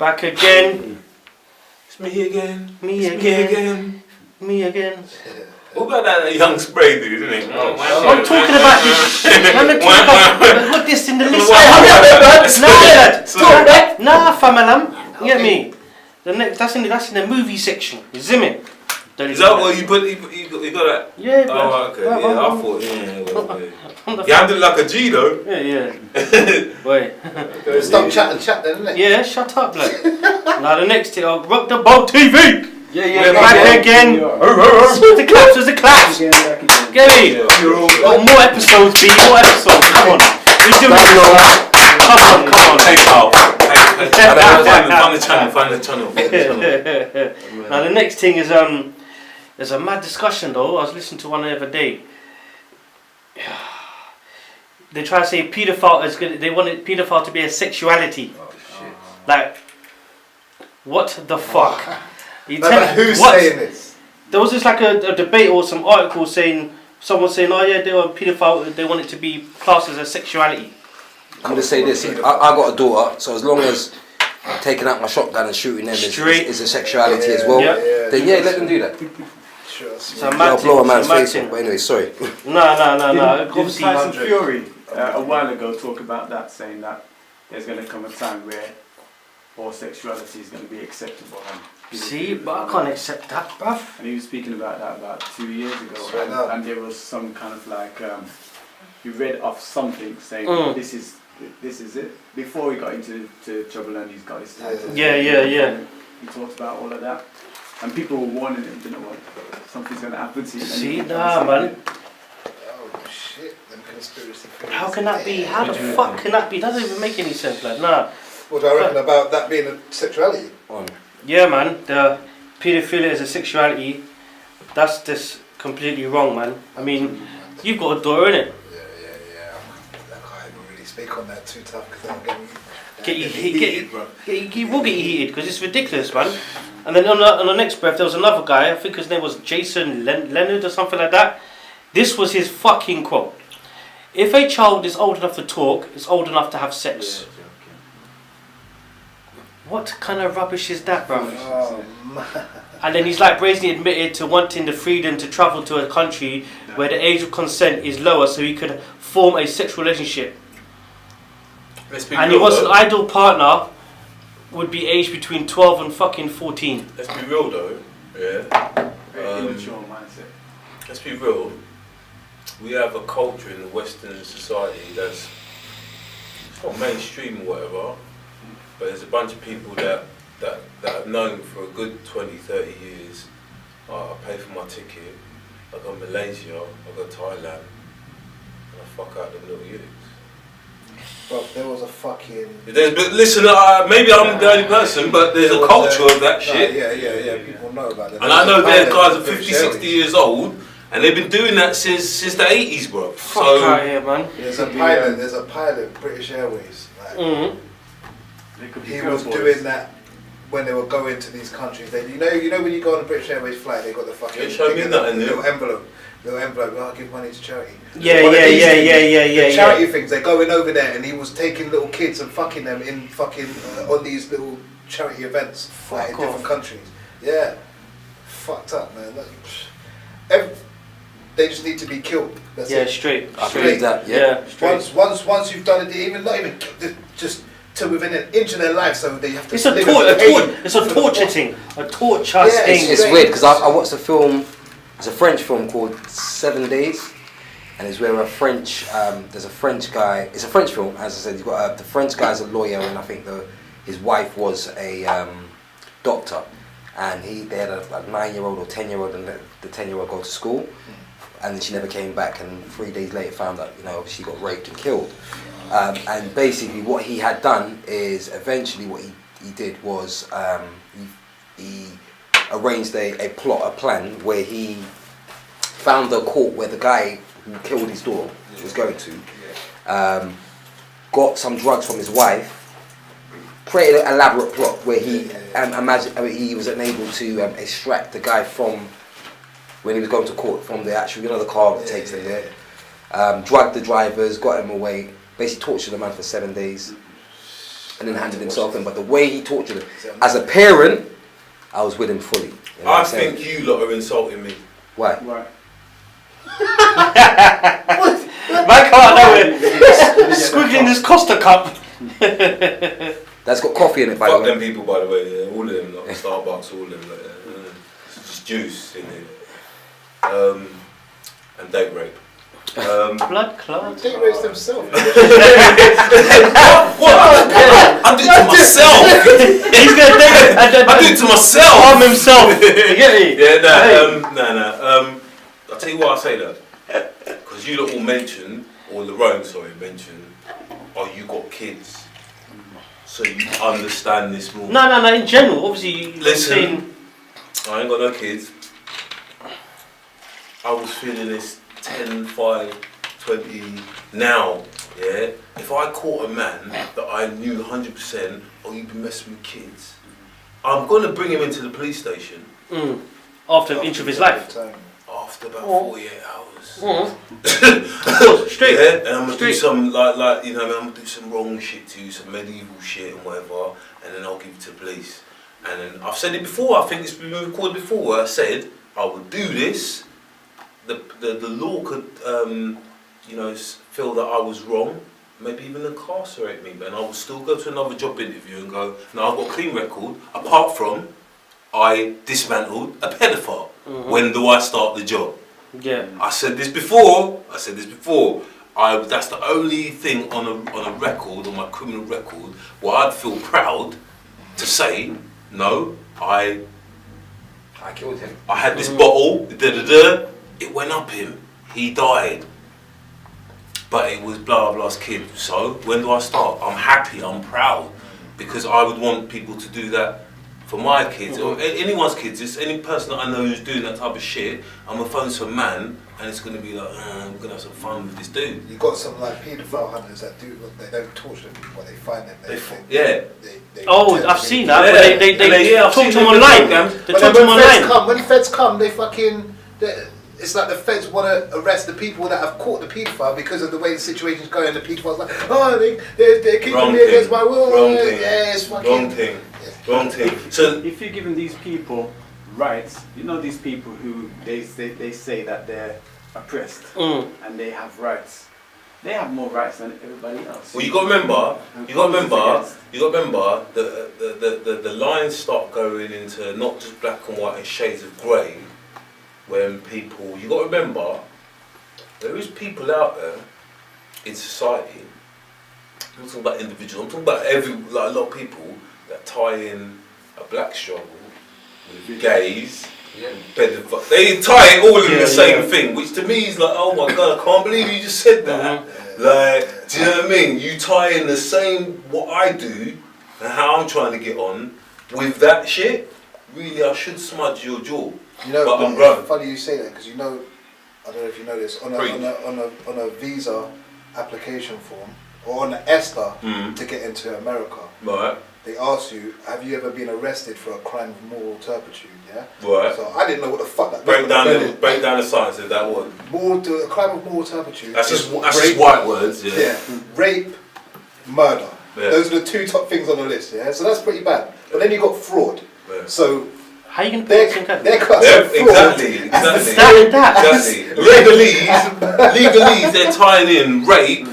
Back again. It's me again. Me it's again. Me again. Me again. What about that young spray dude, isn't it? Oh, I'm talking about this shit. Put this in the list. Nah, famalam. You get me? The next, that's in the movie section. You see me? Is that what you got that? Yeah, bro. Oh, okay. Yeah, I thought. You handled it like a G though. Yeah. Wait. Stop chatting, chat then, innit? Yeah, shut up, like. Now the next thing, I'll rock the boat TV. Yeah. We're back again. The claps was the claps. Get me? Got more episodes, B. More episodes. Come on. We're doing it. Come on. Take it out. Find the channel. Now the next thing is there's a mad discussion though. I was listening to one the other day. They try to say paedophile is good. They wanted paedophile to be a sexuality. Oh shit! Like, what the fuck? Who's saying this? There was just like a debate or some article saying someone saying, oh yeah, they were paedophile. They want it to be classed as a sexuality. I'm gonna say this. I got a daughter, so as long as taking out my shotgun and shooting them is a sexuality as well, then let them do that. So I'll blow a man's face off, but anyway, sorry. No. Did Tyson Fury a while ago talk about that, saying that there's going to come a time where all sexuality is going to be acceptable? See, but I can't accept that, bruv. And he was speaking about that about 2 years ago, and there was some kind of like he read off something saying this is it. Before he got into trouble and he's got his title. Yeah. He talked about all of that. And people were warning him, you know what, something's going to happen to you. See, nah, man. Oh shit, them conspiracy theories. How can that be? How the fuck can that be? That doesn't even make any sense, like, nah. What do I reckon about that being a sexuality? Yeah, man, the paedophilia is a sexuality. That's just completely wrong, man. I mean, you've got a daughter, innit? Yeah. I can't even really speak on that too tough because that'll get me. You will get heated because it's ridiculous, man. And then on the next breath, there was another guy. I think his name was Jason Leonard or something like that. This was his fucking quote: "If a child is old enough to talk, it's old enough to have sex." What kind of rubbish is that, bro? Oh man. And then he's like brazenly admitted to wanting the freedom to travel to a country where the age of consent is lower, so he could form a sexual relationship. And he wants an ideal partner would be aged between 12 and fucking 14. Let's be real though, Very immature mindset. Let's be real. We have a culture in the Western society that's it's not mainstream or whatever, but there's a bunch of people that I've known for a good 20, 30 years. I pay for my ticket, I go to Malaysia, I go to Thailand, and I fuck out the little youths. But there was a fucking... But listen, maybe I'm the only person, but there's a culture of that shit. Yeah, people know about it. And I know their guys are 50, 60 years old, and they've been doing that since the 80s, bro. Fuck out here, man. There's a pilot, British Airways. Like, he was doing that when they were going to these countries. They, you know when you go on a British Airways flight, they got the fucking little envelope. I'll give money to charity. Yeah. Charity things. They're going over there, and he was taking little kids and fucking them in fucking on these little charity events like, in different countries. Yeah, fucked up, man. They just need to be killed. That's it. Straight. I believe that. Yeah. Once you've done it, not even just to within an inch of their life, so they have to. It's a torture thing. A torture thing. It's weird because I watched a film. It's a French film called 7 Days, and it's where there's a French guy. It's a French film, as I said. You've got the French guy's a lawyer, and I think his wife was a doctor, and they had a 9-year-old or 10-year-old, and the 10-year-old go to school, and then she never came back, and 3 days later found out she got raped and killed, and basically what he had done is eventually what he did was he arranged a plan where he found the court where the guy who killed his daughter was going to, got some drugs from his wife, created an elaborate plot where he he was unable to extract the guy from when he was going to court from the actual the car that takes him there, drugged the drivers, got him away, basically tortured the man for 7 days. and then handed himself in. But the way he tortured him, as a parent, I was with him fully. You know I think you lot are insulting me. Why? Right. Man can't know it. Squiggling his Costa cup. That's got coffee in it, by Fuck the way. them people, by the way. Yeah. All of them, like Starbucks, all of them. Like, it's just juice in it. And date rape. Blood clot. They raised themselves. What? I do it to myself. He's gonna take it. I do it to myself. Harm himself. You get me? Yeah, I'll tell you why I say that. Because you lot all mentioned, or Lorraine, sorry, mentioned, oh, you got kids. So you understand this more. No. In general, obviously, Listen, I ain't got no kids. I was feeling this 10, 5, 20 now, yeah? If I caught a man that I knew 100%, oh, you've been messing with kids, I'm going to bring him into the police station. After an inch of his life. After about 48 hours. Straight. Yeah, and I'm going to do some, like, you know, I'm going to do some wrong shit to you, some medieval shit and whatever, and then I'll give it to the police. And then, I've said it before, I think it's been recorded before, where I said I would do this. The law could, you know, feel that I was wrong, maybe even incarcerate me, and I will still go to another job interview and go, no, I've got a clean record, apart from I dismantled a pedophile. When do I start the job? Yeah. I said this before. That's the only thing on a record, on my criminal record, where I'd feel proud to say, no, I killed him. I had this bottle, it went up him, he died. But it was blah blah's kid. So when do I start? I'm happy, I'm proud, because I would want people to do that for my kids, or anyone's kids. It's any person that I know who's doing that type of shit. I'm gonna phone some man, and it's gonna be like, we're gonna have some fun with this dude. You got some like paedophile hunters that do. They don't torture people. They find them. They I've seen that. Yeah. They I've talk seen to him them online. program. They talk to him online. When feds come, they fucking. It's like the feds want to arrest the people that have caught the paedophile because of the way the situation's going. The pedophile's like, oh, they're keeping me against my will. Wrong thing. Yeah, it's fucking. Wrong thing. So if you're giving these people rights, you know these people who they say that they're oppressed and they have rights. They have more rights than everybody else. Well, you got to remember. The lines start going into not just black and white and shades of grey. When people, you got to remember, there is people out there in society. I'm not talking about individuals. I'm talking about a lot of people that tie in a black struggle with gays. Pedophiles. They tie it all in the same thing, which to me is like, oh my god, I can't believe you just said that. Like, do you know what I mean? You tie in the same what I do and how I'm trying to get on with that shit. Really, I should smudge your jaw. You know, but I'm grown. Funny you say that because you know, I don't know if you know this on a visa application form or on the ESTA to get into America. Right. They ask you, have you ever been arrested for a crime of moral turpitude? Yeah. Right. So I didn't know what the fuck that. Break down the science of that word. A crime of moral turpitude. That's just white words. Yeah. Rape, murder. Yeah. Those are the two top things on the list. Yeah. So that's pretty bad. But then you got fraud. Yeah. So. How you gonna put some kind of exactly. Legalese, they're tying in rape,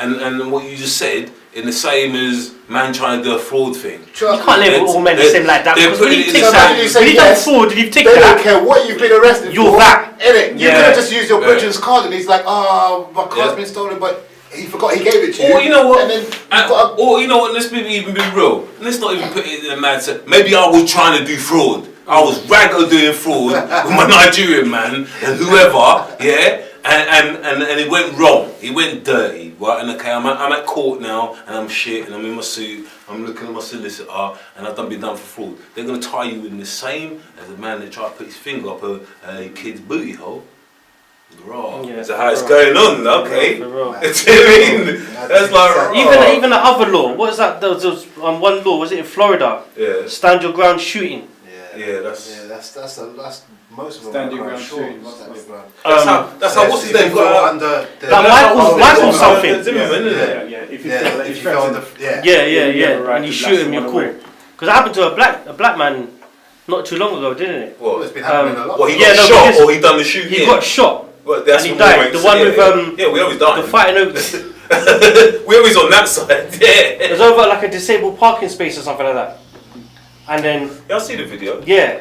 and what you just said in the same as man trying to do a fraud thing. You can't label all men the same like that. Because when you take that, when you done fraud, and you take that, they don't that, care what you've been arrested you're for. that. Innit? You could have just used your brethren's card, and he's like, oh, my card's been stolen, but. He forgot he gave it to you. Or you know what? And then or you know what? Let's even be real. Let's not even put it in a mad set. Maybe I was trying to do fraud. I was raggo doing fraud with my Nigerian man and whoever, and it went wrong. It went dirty, right? And okay, I'm at court now, and I'm shit, and I'm in my suit. I'm looking at my solicitor, and I've been done for fraud. They're gonna tie you in the same as a man that tried to put his finger up a kid's booty hole. Raw. Yeah, so how it's going on, okay? Do you know what I mean? That's like even the other law. What is that? There was one law. Was it in Florida? Yeah. Stand your ground shooting. That's most of them. Stand your ground shooting. That's how. What's his name? Michael something. If you feel that if you feel on the and you shoot him, you're cool. Because it happened to a black man not too long ago, didn't it? Well, it's been happening a lot. Well, he got shot or he done the shooting. He got shot. Well, that's and he died. The one with we always die. the fighting over. We're always on that side. Yeah. It was over like a disabled parking space or something like that. And then I see the video. Yeah.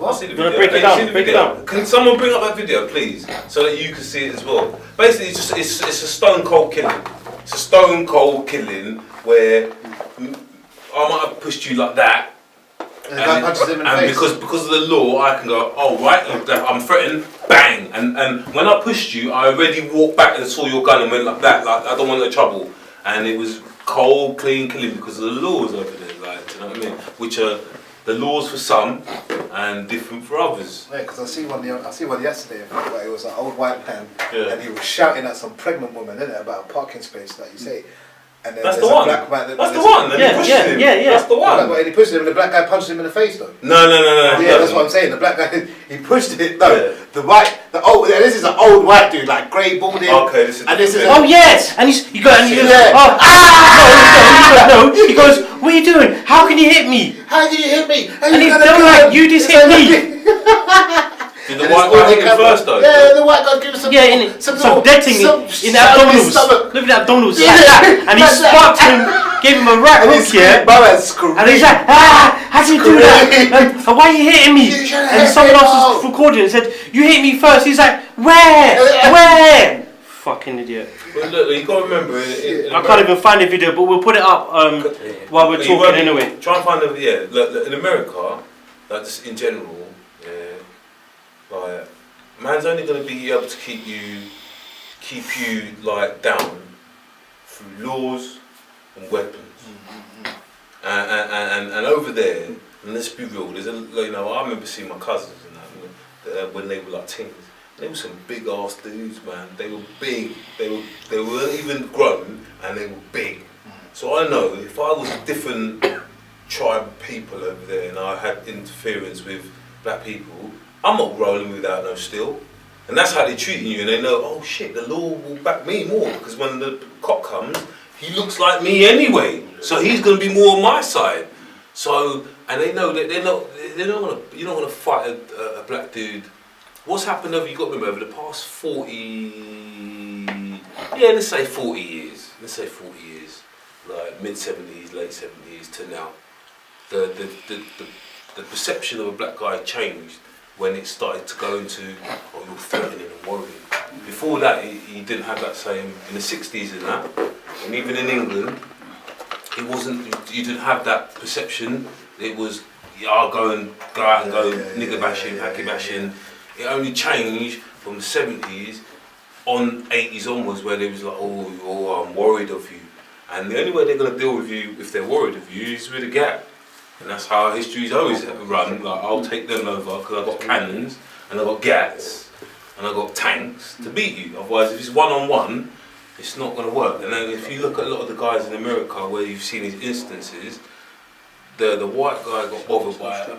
I see the video. Break it down. Break it down. Can someone bring up that video, please, so that you can see it as well? Basically, it's a stone cold killing. It's a stone cold killing where I might have pushed you like that. And because of the law, I can go, oh right, I'm threatened, bang, and when I pushed you, I already walked back and saw your gun and went like that, like I don't want no trouble, and it was cold, clean killing because of the laws over there, like, do you know what I mean? Which are the laws for some and different for others. Yeah, because I see one yesterday where it was an old white man and he was shouting at some pregnant woman, innit, about a parking space, like you say. And then that's there's the one. A black man That's the one. And he pushed him. That's the one. And he pushed him, and the black guy punched him in the face, though. No. Yeah, that's what I'm saying. The black guy, he pushed it. No, this is an old white dude, like grey balding. Okay, this is. Oh yes, and he goes, He goes, what are you doing? How can you hit me? How can you hit me? And he's like, you just hit me. Did the white guy hit him first though? Yeah, the white guy gave him some dead thing in the abdominals. Look at the abdominals. Yeah. And he sparked him, gave him a right hook here. And he's like, how do you do that? And why are you hitting me? And someone else was recording and said, you hit me first. He's like, where? Fucking idiot. But look, you gotta remember. I can't even find the video, but we'll put it up while we're talking anyway. Try and find the look, in America, like just in general. Like, man's only going to be able to keep you like down through laws and weapons. And over there, and let's be real, there's I remember seeing my cousins and that when they were like teens. They were some big ass dudes, man. They were big. They weren't even grown, and they were big. So I know if I was a different tribe of people over there, and I had interference with black people, I'm not rolling without no steel. And that's how they're treating you, and they know, oh shit, the law will back me more, because when the cop comes, he looks like me anyway, so he's going to be more on my side. So, and they know that you're not going to fight a black dude. What's happened over, you got to remember, over the past 40, let's say 40 years, like mid-70s, late 70s to now, the perception of a black guy changed when it started to go into, oh, you're threatening and worrying. Before that, he didn't have that same, in the 60s and that, and even in England, it wasn't, you didn't have that perception. It was, I'll go out and go nigger bashing, hacky bashing. It only changed from the 70s on 80s onwards, where they was like, oh, I'm worried of you. And the only way they're going to deal with you, if they're worried of you, is with a gap. And that's how history's always run. Like, I'll take them over because I've got cannons and I've got gats and I've got tanks to beat you. Otherwise, if it's one-on-one, it's not going to work. And then if you look at a lot of the guys in America where you've seen these instances, the white guy got bothered by it.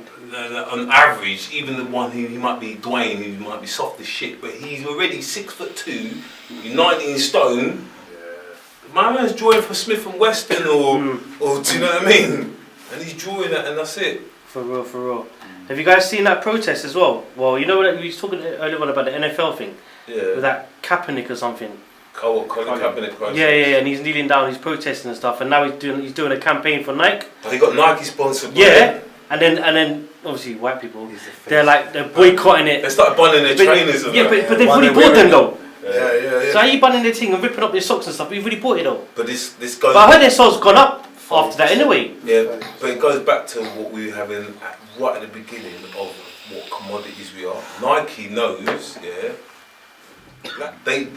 On average, even the one who he might be Dwayne, who might be soft as shit, but he's already 6'2", 19 stone. My man's drawing for Smith and Weston or do you know what I mean? And he's drawing that, and that's it. For real. Have you guys seen that protest as well? Well, you know what we was talking earlier on about the NFL thing? Yeah. With that Kaepernick or something. Colin Kaepernick protest. Yeah, and he's kneeling down, he's protesting and stuff, and now he's doing a campaign for Nike. Oh, he got Nike sponsored. Yeah, and then obviously white people, they're boycotting it. They started banning their trainers. Yeah, but they've already bought them though. Yeah. So how are you banning their thing and ripping up their socks and stuff? But you've already bought it though. But this goes. But I heard their sales gone up after that anyway. Yeah, but it goes back to what we were having right at the beginning of what commodities we are. Nike knows,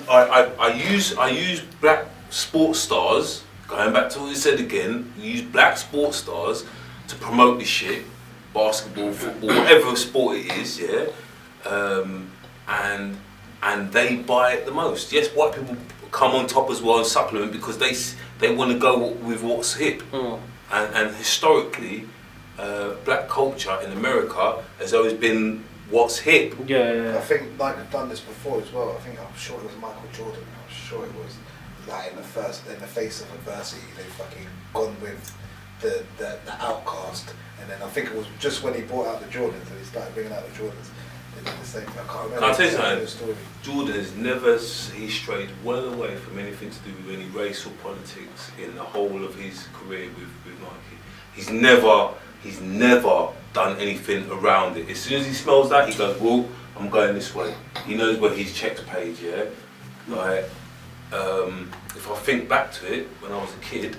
I use black sports stars. Going back to what you said again, we use black sports stars to promote this shit, basketball, football, whatever sport it is, and they buy it the most. Yes, white people come on top as well and supplement because they want to go with what's hip. And historically, black culture in America has always been what's hip. I think Nike have done this before as well. I'm sure it was Michael Jordan. I'm sure it was. like in the face of adversity, they've fucking gone with the outcast. And then I think it was just when he brought out the Jordans and he started bringing out the Jordans, they did the same thing. I can't remember. Can I tell you something? Jordan's never, he strayed well away from anything to do with any race or politics in the whole of his career with Nike. He's never done anything around it. As soon as he smells that, he goes, well, I'm going this way. He knows where his checks paid, yeah? Like, if I think back to it, when I was a kid,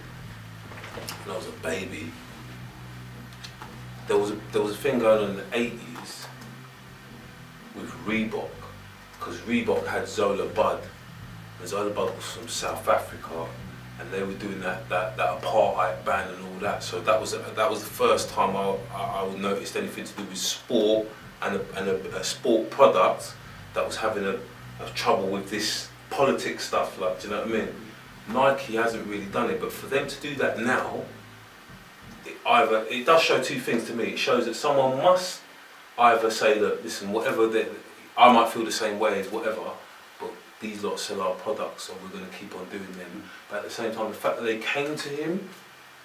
when I was a baby, there was a thing going on in the 80s with Reebok, because Reebok had Zola Bud, and Zola Bud was from South Africa, and they were doing that apartheid ban and all that. So that was the first time I noticed anything to do with sport and a sport product that was having a trouble with this politics stuff. Like, do you know what I mean? Nike hasn't really done it, but for them to do that now, it does show two things to me. It shows that someone must either say, look, listen, whatever I might feel the same way as whatever, but these lot sell our products, so we're going to keep on doing them. But at the same time, the fact that they came to him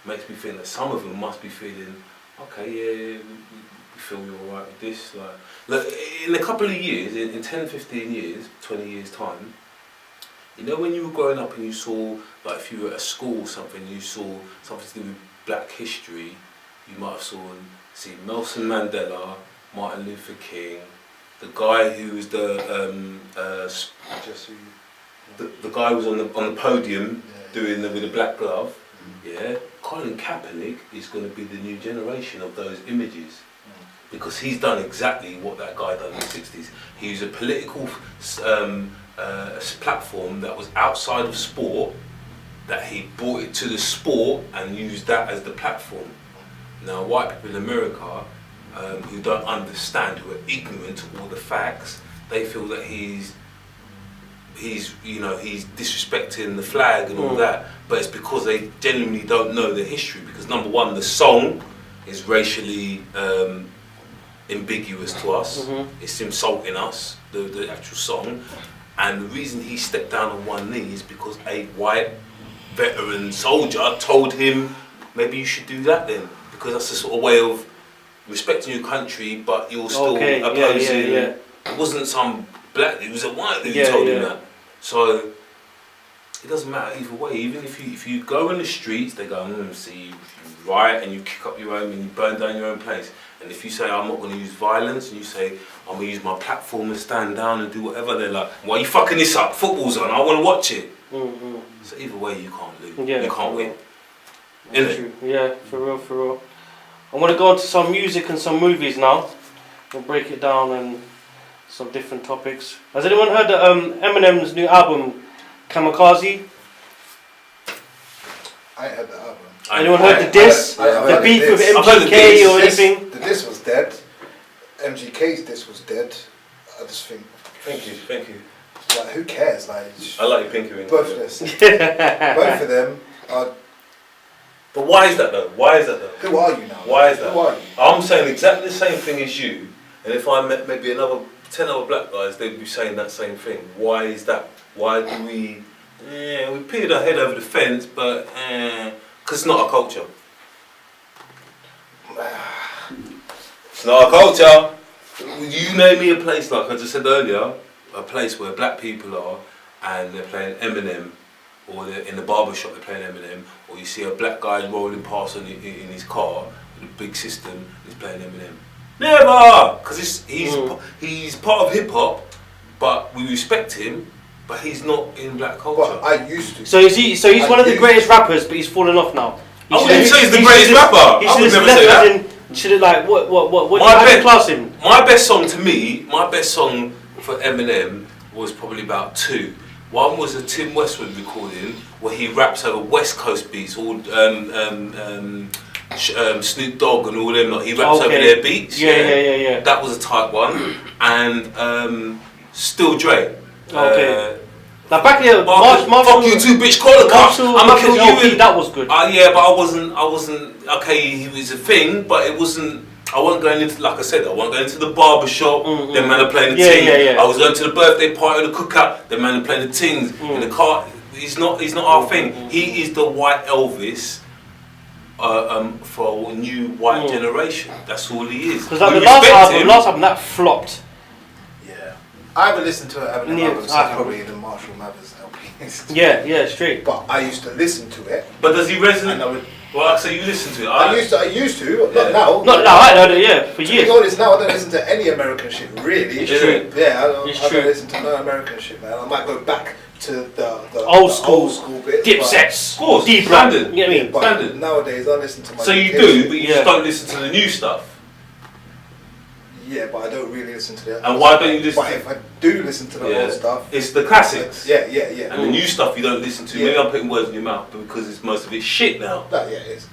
makes me feel that some of them must be feeling, okay, yeah, we feel we're all right with this. Like, look, in a couple of years, in 10, 15 years, 20 years time, you know when you were growing up and you saw, like if you were at a school or something, you saw something to do with Black history, you might have seen Nelson Mandela, Martin Luther King, the guy who was the guy who was on the podium doing with the black glove. Yeah, Colin Kaepernick is going to be the new generation of those images, because he's done exactly what that guy done in the 60s. He used a political platform that was outside of sport, that he brought it to the sport and used that as the platform. Now, white people in America who don't understand, who are ignorant to all the facts, they feel that he's disrespecting the flag and all that, but it's because they genuinely don't know the history. Because number one, the song is racially ambiguous to us. It's insulting us, the actual song, and the reason he stepped down on one knee is because a white veteran soldier told him, maybe you should do that then, because that's the sort of way of respecting your country, but you're still opposing. It wasn't some black, it was a white dude who told him that. So it doesn't matter either way. Even if you go in the streets, they go, see, if you riot and you kick up your own and you burn down your own place. And if you say, I'm not going to use violence, and you say, I'm going to use my platform and stand down and do whatever, they're like, why are you fucking this up? Football's on, I want to watch it. So either way, you can't lose. You can't win. Innit? Yeah, for real. I want to go on to some music and some movies now. We'll break it down and some different topics. Has anyone heard Eminem's new album, Kamikaze? I ain't heard the album. Anyone heard the diss? The beef with MGK or anything? The diss was dead. MGK's diss was dead. I just think. Thank you. Like, who cares? Like, I like your pinky ring. Both of them are. But why is that though? Who are you now? Why is that? Who are you? I'm saying exactly the same thing as you, and if I met maybe 10 other black guys, they'd be saying that same thing. Why is that? Why do we peered our head over the fence, but because it's not our culture. It's not our culture. You name me a place, like I just said earlier, a place where black people are and they're playing Eminem, or they're in the barber shop they're playing Eminem, or you see a black guy rolling past in his car with a big system and he's playing Eminem. Never! Because he's part of hip hop, but we respect him, but he's not in black culture. But I used to. So he's one of the greatest rappers, but he's fallen off now. I wouldn't say he's the greatest rapper. I would never say that. Should have like what do you class him? My best song for Eminem was probably about two. One was a Tim Westwood recording where he raps over West Coast beats, all Snoop Dogg and all them. Like, he raps over their beats. Yeah. That was a tight one, and Still Dre. Now back here, fuck you too, bitch. Call the cops. I'ma kill you. That was good. Yeah, but I wasn't. Okay, he was a thing, but it wasn't. I wasn't going into, like I said, I wasn't going into the barber shop. Man are playing the ting. I was going to the birthday party, the cookout. Man are playing the tings in the car. He's not our thing. He is the white Elvis for a new white generation. That's all he is. Because like the last album that flopped. Yeah. I haven't listened to it since probably the Marshall Mathers LP. Yeah, straight. But I used to listen to it. But does he resonate? Well, so you listen to it. I used to, not now. Not now, I know that, for years. To be honest, now I don't listen to any American shit, really. It's true. Yeah, I don't listen to no American shit, man. I might go back to the old school bits. Dipsets. Of course, Deep standard. You know what I mean? But Standard. nowadays, I listen to my So you do, but you just don't listen to the new stuff. Yeah, but I don't really listen to the. And why don't you listen? But if I do listen to the old stuff, it's the classics. Yeah. And the new stuff you don't listen to. Maybe I'm putting words in your mouth, but because most of it's shit now. It's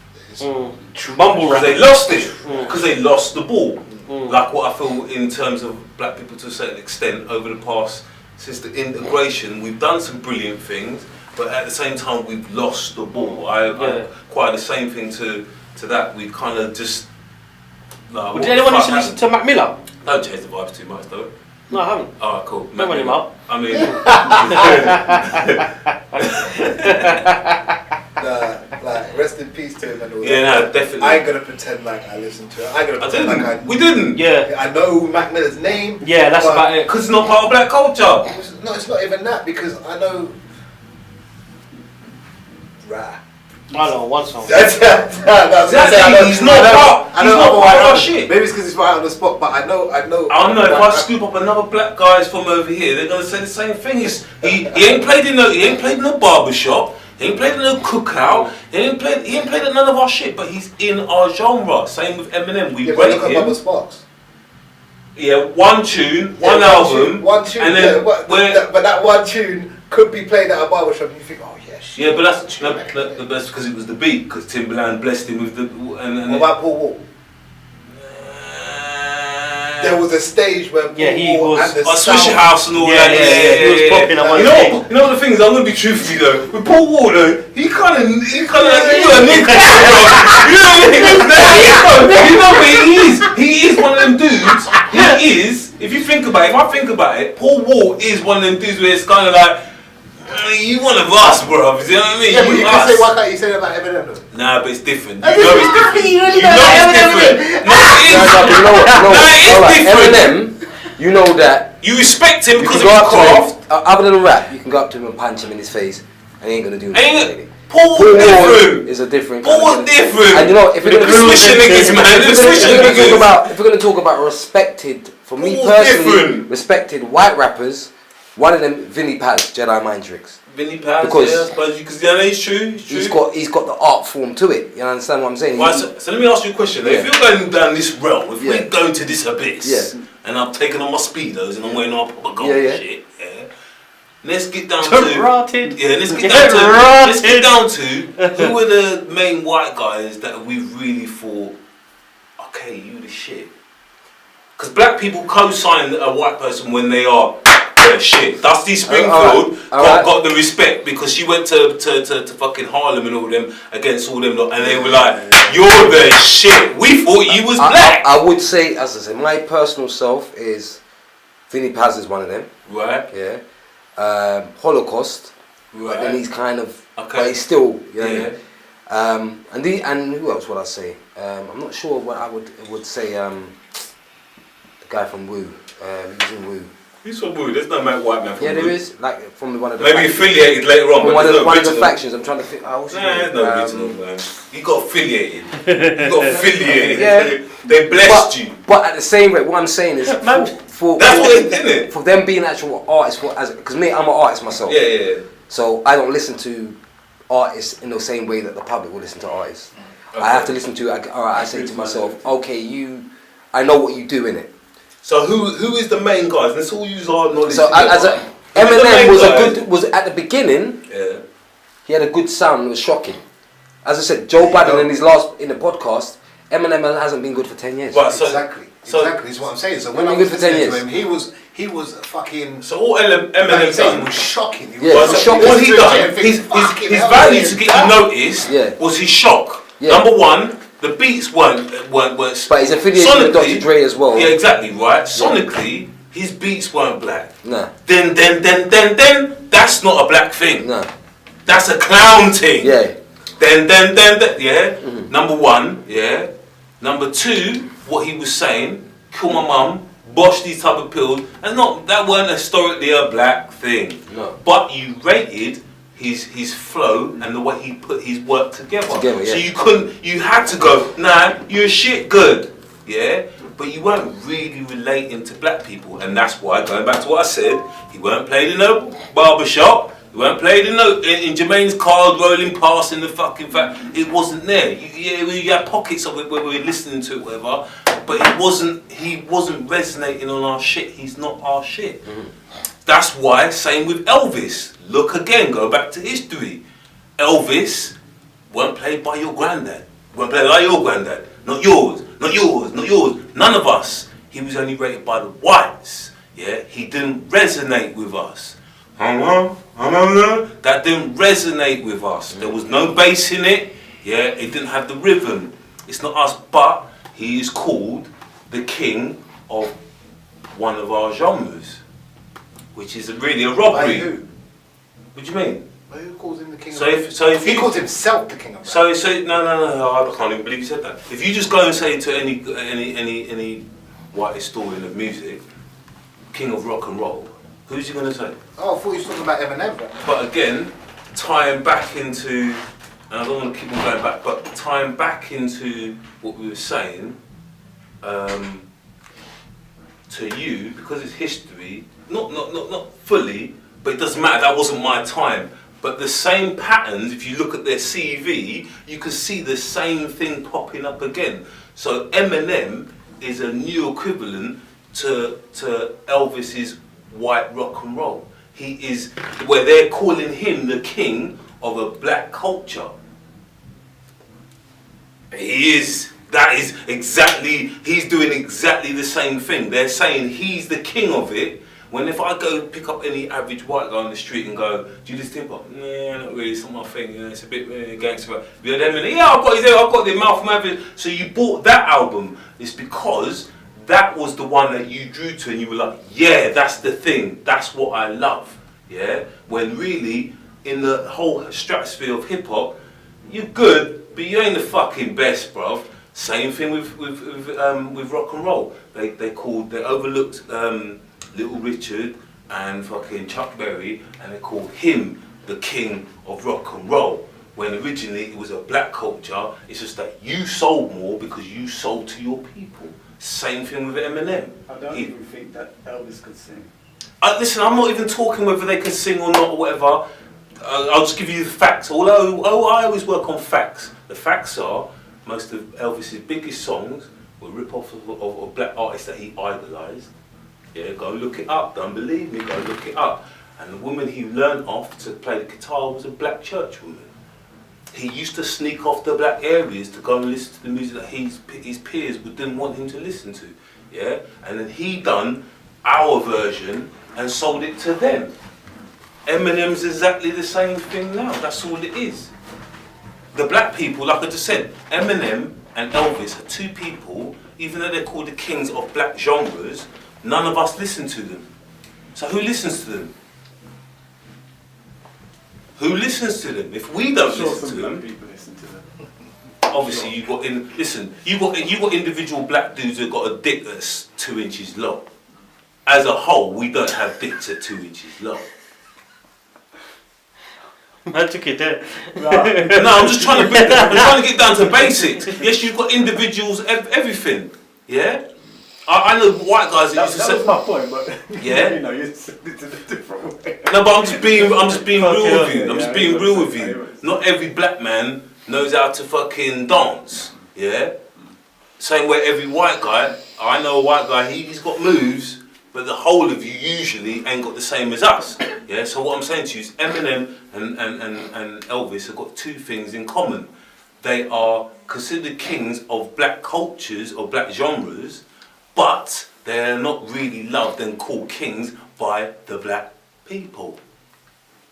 mumble rap. Because they lost it. Because they lost the ball. Like what I feel in terms of black people to a certain extent over the past, since the integration, we've done some brilliant things, but at the same time we've lost the ball. I quite the same thing to that. We've kind of just. Did anyone listen to Mac Miller? Don't change the vibes too much though. No, I haven't. Alright, cool. Don't want him up. I mean... rest in peace to him and all that. Yeah, no, definitely. I ain't gonna pretend like I listened to it. We didn't. Yeah. I know Mac Miller's name. Yeah, that's about it. Because it's not part of black culture. No, it's not even that, because I know... Rah. I know one song. He's not part of our shit. Maybe it's because it's right on the spot, but I know. I don't know. If I scoop up another black guys from over here, they're gonna say the same thing. He ain't played in no barbershop. He ain't played in no cookout. He ain't played at none of our shit. But he's in our genre. Same with Eminem. We rate him. Bubba Sparks. Yeah, one tune, one album, one tune. And then but that one tune could be played at a barbershop, and you think, oh yeah, shit. Yeah, but that's because it was the beat. Because Timberland blessed him with the. What about Paul Wall? There was a stage where he was and the Swisher House and all that. He was popping at one stage. You know the thing is, I'm gonna be truthful with you though. With Paul Wall though, he kind of like you know a nigga, bro. You know what I mean? You know what he is. He is one of them dudes. He is. If I think about it, Paul Wall is one of them dudes where it's kind of like. You one of us, bro. You know what I mean? Yeah, but you can say, why can't you say that about Eminem though? Nah, but it's different. You know it's different. You really know it's different. No, it is. Eminem, you know that. You respect him because of his craft. Other than rap, you can go up to him and punch him in his face, and he ain't gonna do anything. Paul different. Is a different. Paul different. And you know, if we're gonna talk about respected, for me personally, respected white rappers. One of them, Vinnie Paz, Jedi Mind Tricks. Vinnie Paz, because it's true. He's got the art form to it. You understand what I'm saying? Right, so let me ask you a question. If you're going down this realm, if we're going to this abyss, and I'm taking on my speedos and I'm wearing all proper gold shit, let's get down let's get down to who are the main white guys that we really thought, okay, you the shit. Because black people co-sign a white person when they are. Shit, Dusty Springfield got the respect because she went to fucking Harlem and all them against all them lot, and they were like, "You're the shit." We thought you was black. I would say, as I said, my personal self is Vinnie Paz is one of them. Right. Yeah. Holocaust. Right. But then he's kind of, but he's still, you know. And who else would I say? I'm not sure what I would say. The guy from Woo. He's in Woo. Who's from Woo? There's no white man from Woo. Yeah, there is. Like from one of the maybe factions. Affiliated later on, from but one of the factions. I'm trying to think. There's no original, man. You got affiliated. Yeah. They blessed you. But at the same rate, what I'm saying is, for that's what they did it. For them being actual artists, because me, I'm an artist myself. Yeah. So I don't listen to artists in the same way that the public will listen to artists. Okay. I have to listen to. I say to myself, okay, I know what you do in it. So who is the main guys? Let's all use our knowledge. So Eminem was at the beginning. Yeah. He had a good sound. It was shocking. As I said, Joe Biden in the podcast, Eminem hasn't been good for 10 years. Right, exactly. That's what I'm saying. So when I was listening to him, he was fucking. So all Eminem done was shocking. It was shocking. What he done, his value to get you noticed was his shock. Yeah. Number one. The beats weren't. But he's affiliated with Dr. Dre as well. Yeah, exactly right. Sonically, his beats weren't black. No. Then, that's not a black thing. No. That's a clown thing. Yeah. Then, yeah. Mm-hmm. Number one, yeah. Number two, what he was saying, kill my mum, bosh these type of pills, and that weren't historically a black thing. No. But you rated his flow and the way he put his work together. Yeah. So you had to go, nah, you're shit good. Yeah? But you weren't really relating to black people. And that's why, going back to what I said, he weren't played in no barbershop. He weren't played in Jermaine's car rolling past in the fucking fact. It wasn't there. You had pockets of it where we were listening to it, whatever. But he wasn't resonating on our shit. He's not our shit. Mm-hmm. That's why, same with Elvis. Look again, go back to history. Elvis weren't played by your granddad. Weren't played by your granddad. Not yours, not yours, not yours. None of us. He was only rated by the whites. Yeah, he didn't resonate with us. That didn't resonate with us. There was no bass in it. Yeah, it didn't have the rhythm. It's not us, but he is called the king of one of our genres, which is really a robbery. By who? What do you mean? Who calls him the king of rap? He calls himself the king of rap. So no, I can't even believe you said that. If you just go and say to any white historian of music, king of rock and roll, who's you going to say? Oh, I thought you were talking about Eminem. But again, tying back into, and I don't want to keep on going back, but tying back into what we were saying, to you, because it's history, not fully, but it doesn't matter, that wasn't my time. But the same patterns, if you look at their CV, you can see the same thing popping up again. So Eminem is a new equivalent to Elvis's white rock and roll. He is, where they're calling him the king of a black culture. He is, that is exactly, he's doing exactly the same thing. They're saying he's the king of it. When if I go pick up any average white guy on the street and go, do you listen to hip hop? Nah, not really, it's not my thing, you know, it's a bit gangster. Yeah, I've got the mouth from average. So you bought that album. It's because that was the one that you drew to and you were like, yeah, that's the thing, that's what I love. Yeah? When really, in the whole stratosphere of hip hop, you're good, but you ain't the fucking best, bruv. Same thing with rock and roll. They overlooked Little Richard and fucking Chuck Berry, and they called him the king of rock and roll. When originally it was a black culture, it's just that you sold more because you sold to your people. Same thing with Eminem. I don't even think that Elvis could sing. Listen, I'm not even talking whether they can sing or not or whatever. I'll just give you the facts. Although I always work on facts. The facts are most of Elvis's biggest songs were rip-offs of black artists that he idolised. Yeah, go look it up. Don't believe me, go look it up. And the woman he learned off to play the guitar was a black church woman. He used to sneak off the black areas to go and listen to the music that his peers didn't want him to listen to. Yeah, and then he done our version and sold it to them. Eminem's exactly the same thing now. That's all it is. The black people, like I just said, Eminem and Elvis are two people, even though they're called the kings of black genres, none of us listen to them. So who listens to them? Who listens to them? If we don't listen to them, people listen to them. Obviously you got individual black dudes who've got a dick that's 2 inches long. As a whole, we don't have dicks at 2 inches long. I took it there. No, I'm just trying to get down to basics. Yes, you've got individuals, everything. Yeah. I know white guys that used to say. That was my point, but yeah, you know, you said it in a different way. No, but I'm just being real with you. I'm just being real with you. Not every black man knows how to fucking dance. Yeah. Same way every white guy. I know a white guy. He's got moves, but the whole of you usually ain't got the same as us. Yeah. So what I'm saying to you is Eminem and Elvis have got two things in common. They are considered kings of black cultures or black genres. But they are not really loved and called kings by the black people.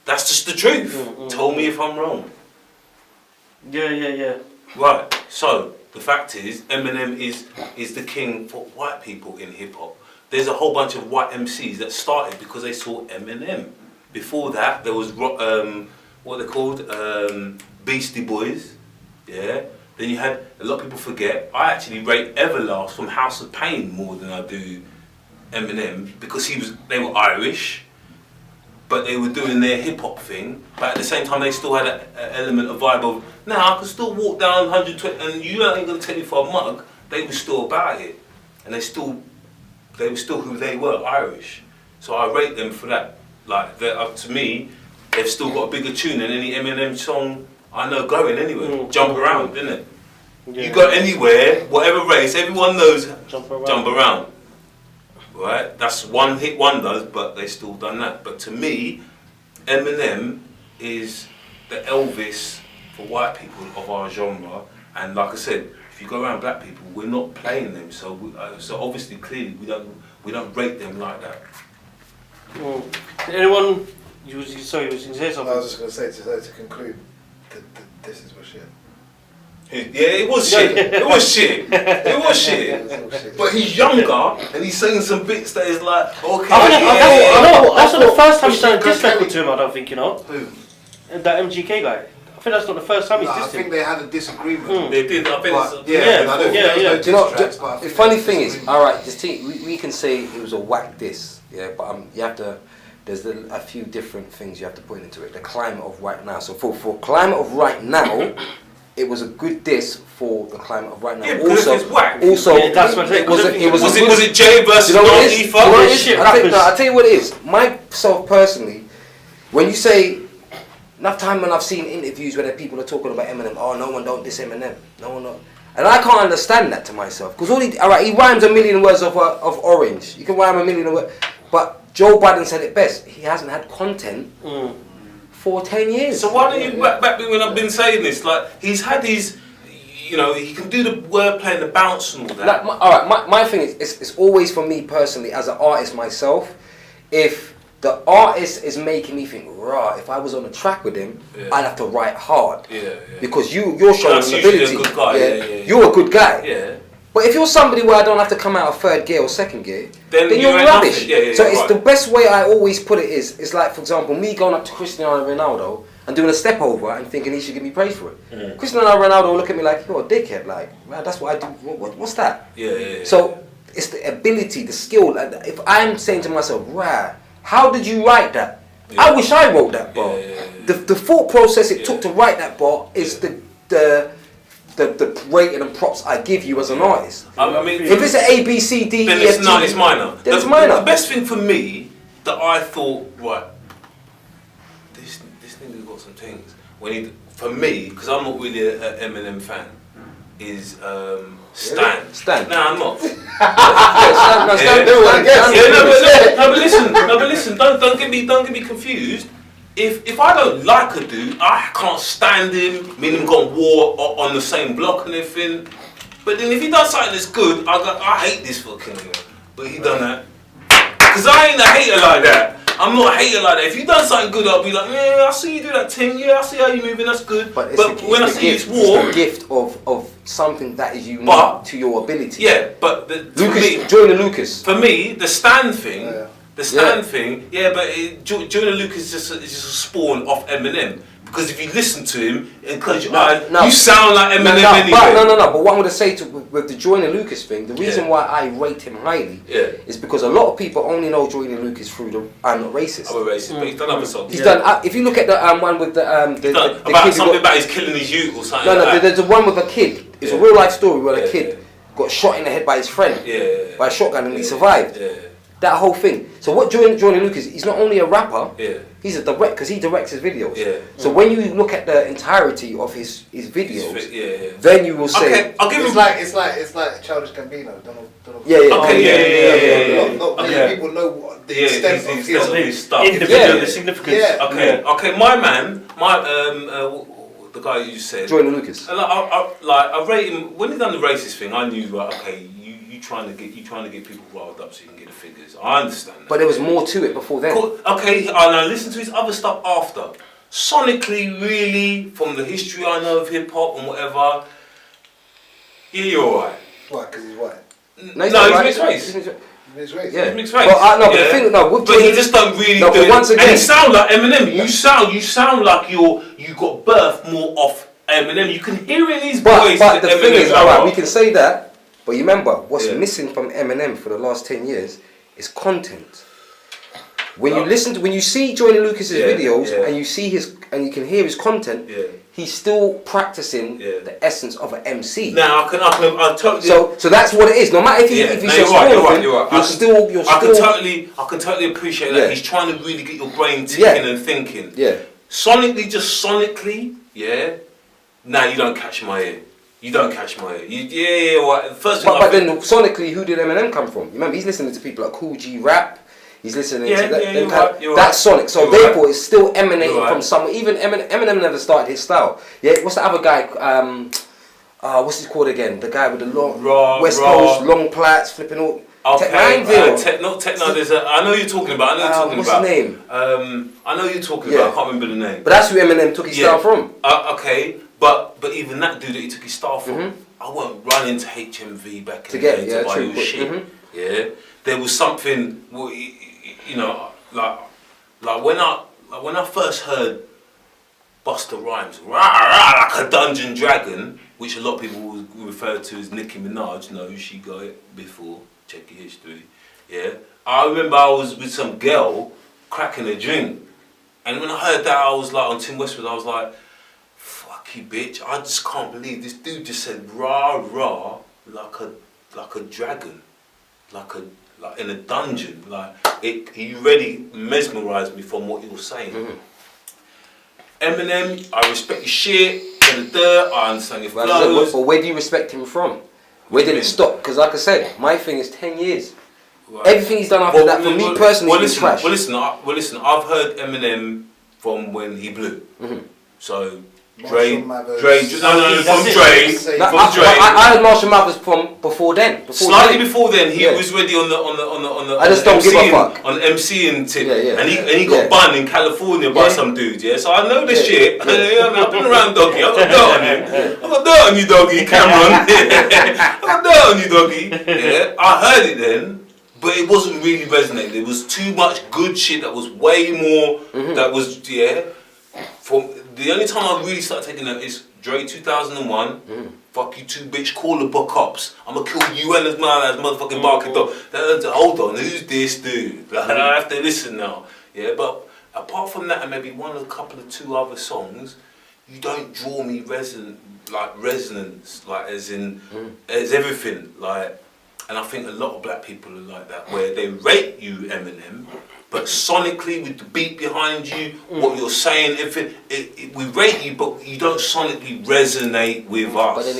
That's just the truth. Tell me if I'm wrong. Yeah. Right, so the fact is, Eminem is the king for white people in hip hop. There's a whole bunch of white MCs that started because they saw Eminem. Before that, there was what they're called, Beastie Boys, yeah. Then you had, a lot of people forget, I actually rate Everlast from House of Pain more than I do Eminem, because they were Irish, but they were doing their hip hop thing, but at the same time they still had an element of vibe of, now I can still walk down 120 and you ain't gonna take me for a mug. They were still about it, and they were still who they were, Irish. So I rate them for that. Like, to me, they've still got a bigger tune than any Eminem song I know going anywhere. Jump around, didn't it? Yeah. You go anywhere, whatever race, everyone knows jump around. Right? That's one hit wonders, but they still done that. But to me, Eminem is the Elvis for white people of our genre. And like I said, if you go around black people, we're not playing them. So obviously, clearly, we don't rate them like that. Well, did anyone? You was going to say something. I was just going to say to conclude, this is shit. Yeah, it was shit. It was shit. It was shit. But he's younger and he's saying some bits that is like, okay. That's not the first time he's done a diss record to him. I don't think, you know. Who? That MGK guy. I think that's not the first time he's dissed him. I think they had a disagreement. They did. I bet yeah. Do you know, the funny thing is, all right, we can say it was a whack diss, yeah, but you have to. There's a few different things you have to put into it. The climate of right now. So for climate of right now, it was a good diss for the climate of right now. Yeah, also, it's whack. That's what was it Jay versus Ifa? I'll tell you what it is. Myself personally, when you say, enough time when I've seen interviews where people are talking about Eminem, oh, no one don't diss Eminem, no one don't. And I can't understand that to myself, because he rhymes a million words of orange. You can rhyme a million words, but Joe Biden said it best. He hasn't had content for 10 years. So why don't you back me when I've been saying this? Like, he's had his, you know, he can do the wordplay and the bounce and all that. My thing is, it's always for me personally, as an artist myself, if the artist is making me think, right, if I was on a track with him, I'd have to write hard. Because you're showing an ability. A good guy. You're a good guy. Yeah. But if you're somebody where I don't have to come out of third gear or second gear, then you're rubbish. So it's the best way I always put it is like, for example, me going up to Cristiano Ronaldo and doing a step over and thinking he should give me praise for it. Cristiano Ronaldo will look at me like, you're a dickhead. Like, man, that's what I do. What's that? So it's the ability, the skill. If I'm saying to myself, wow, how did you write that? I wish I wrote that bar. The thought process it took to write that bar is the rating and props I give you as an artist. I mean, if it's an A, B, C, D, then E, F, G, it's minor. Then it's minor. The best thing for me that I thought, right, this nigga's got some things. For me, because I'm not really an Eminem fan, is Stan. Stan. No, I'm not. But listen. Don't get me confused. If I don't like a dude, I can't stand him. Me and him got war on the same block and everything. But then if he does something that's good, I hate this fucking nigga. But he done that. Because I ain't a hater like that. I'm not a hater like that. If you done something good, I'll be like, yeah, I see you do that thing. Yeah, I see how you moving. That's good. But when I see this war, it's the gift of something that is unique to your ability. Yeah, but Joyner Lucas. For me, the Stan thing. The Stan thing, but Joyner Lucas is just a spawn off Eminem. Because if you listen to him and close your eyes, you sound like Eminem anyway. But what I'm going to say with the Joyner Lucas thing, the reason why I rate him highly is because a lot of people only know Joyner Lucas through the I'm Not Racist. I'm Not Racist, but he's done other songs. He's done. If you look at the one with the about something about he's killing his youth or something. No, there's the one with a kid. It's a real life story where a kid got shot in the head by his friend by a shotgun and he survived. That whole thing. So what Joyner Lucas, he's not only a rapper, he's a director, because he directs his videos. So when you look at the entirety of his videos, then you will say, okay, I'll give him it's like Childish Gambino. Don't many people know what the extent of his stuff. The significance. Okay, my man, the guy you said, Joyner Lucas. And I rate him when he done the racist thing. I knew you trying to get people riled up so you can get the figures. I understand that. But there was more to it before then. Cool. Okay, and I listened to his other stuff after. Sonically, really, from the history I know of hip hop and whatever, you're alright. Why? Because he's white. No, he's mixed race. Mixed race. Yeah. Mixed race. But no, but the thing, no, with but he just don't really no, do it. once again, and you sound like Eminem. You sound like you got birthed more off Eminem. You can hear it in his voice. But the thing is, alright, we can. can say that. But you remember, what's missing from Eminem for the last 10 years is content. When you listen to, when you see Joyner Lucas's videos and you see and you can hear his content, he's still practicing the essence of an MC. Now I totally. So that's what it is. No matter if he says you're right. I can totally appreciate that. He's trying to really get your brain ticking and thinking. Yeah. Sonically, Nah, you don't catch my ear. You don't catch my ear. First thing but then sonically, who did Eminem come from? You remember, he's listening to people like Cool G Rap. He's listening to that. That's Sonic. So therefore, it's still emanating from somewhere. Even Eminem never started his style. Yeah. What's the other guy? What's he called again? The guy with the long West Coast long plaits, flipping all. Okay. Techno. I know you're talking about. What's his name? I know you're talking about. I can't remember the name. But that's who Eminem took his style from. Okay. But even that dude that he took his style from, I won't run into HMV back in the day to buy your shit. Yeah, there was something, you know, like when I first heard Busta Rhymes, like a Dungeon Dragon, which a lot of people will refer to as Nicki Minaj. No, she got it before. Check your history. Yeah, I remember I was with some girl cracking a drink, and when I heard that, I was like on Tim Westwood. I was like, "Fuck you, bitch! I just can't believe this dude just said rah rah like a dragon, like in a dungeon. He really mesmerised me from what he was saying." Eminem, I respect your shit. I understand your flows. But where do you respect him from? Where did it stop? Because like I said, my thing is 10 years. Right. Everything he's done after that, for me personally, is trash. Well, listen. I've heard Eminem from when he blew. So Dre. From Dre. I heard Marshall Mathers from before then. Slightly before then, he was ready on the. I just don't give a fuck. On the MCing tip, and he got banned in California by some dude. Yeah, so I know this shit. I've been around Doggy. I got dirt on him. I got dirt on you, Doggy. Cameron. I got dirt on you, Doggy. Yeah, I heard it then. But it wasn't really resonating. There was too much good shit that was way more. That was From the only time I really started taking that is Dre 2001. Fuck you too, bitch. Call the book cops. I'ma kill you and his man as motherfucking barking dog. Hold on, who's this dude? Like, I have to listen now. Yeah, but apart from that, and maybe one of a couple of two other songs, you don't draw me resonance, like as in as everything, like. And I think a lot of black people are like that, where they rate you, Eminem, but sonically with the beat behind you, what you're saying, we rate you, but you don't sonically resonate with us. But then